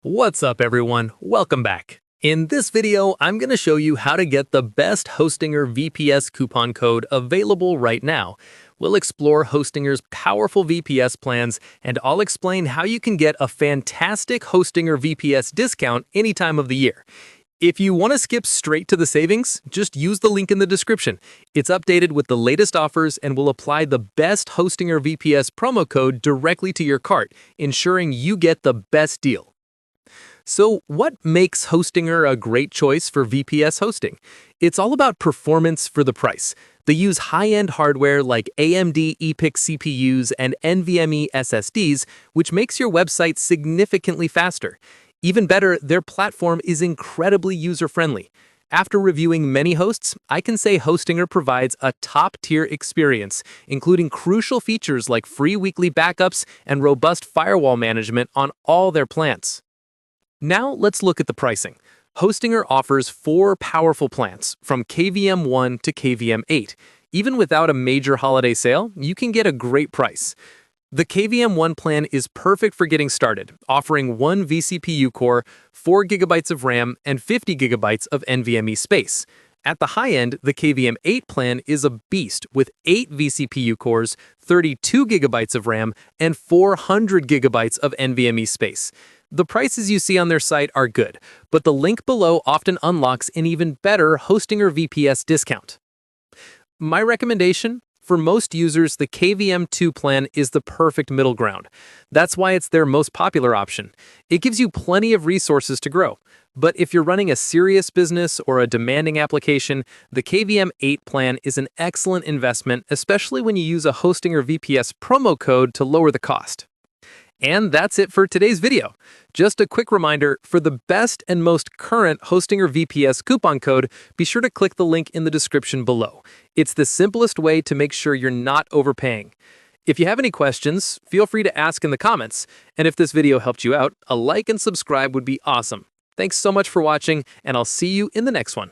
What's up everyone, welcome back. In this video, I'm going to show you how to get the best Hostinger VPS coupon code available right now. We'll explore Hostinger's powerful VPS plans, and I'll explain how you can get a fantastic Hostinger VPS discount any time of the year. If you want to skip straight to the savings, just use the link in the description. It's updated with the latest offers and will apply the best Hostinger VPS promo code directly to your cart, ensuring you get the best deal. So what makes Hostinger a great choice for VPS hosting? It's all about performance for the price. They use high-end hardware like AMD EPYC CPUs and NVMe SSDs, which makes your website significantly faster. Even better, their platform is incredibly user-friendly. After reviewing many hosts, I can say Hostinger provides a top-tier experience, including crucial features like free weekly backups and robust firewall management on all their plans. Now let's look at the pricing. Hostinger offers 4 powerful plans, from KVM1 to KVM8. Even without a major holiday sale, you can get a great price. The KVM1 plan is perfect for getting started, offering 1 vCPU core, 4 GB of RAM, and 50 GB of NVMe space. At the high end, the KVM8 plan is a beast with 8 vCPU cores, 32 GB of RAM, and 400 GB of NVMe space. The prices you see on their site are good, but the link below often unlocks an even better Hostinger VPS discount. My recommendation? For most users, the KVM2 plan is the perfect middle ground. That's why it's their most popular option. It gives you plenty of resources to grow. But if you're running a serious business or a demanding application, the KVM8 plan is an excellent investment, especially when you use a Hostinger VPS promo code to lower the cost. And that's it for today's video. Just a quick reminder, for the best and most current Hostinger VPS coupon code, be sure to click the link in the description below. It's the simplest way to make sure you're not overpaying. If you have any questions, feel free to ask in the comments. And if this video helped you out, a like and subscribe would be awesome. Thanks so much for watching, and I'll see you in the next one.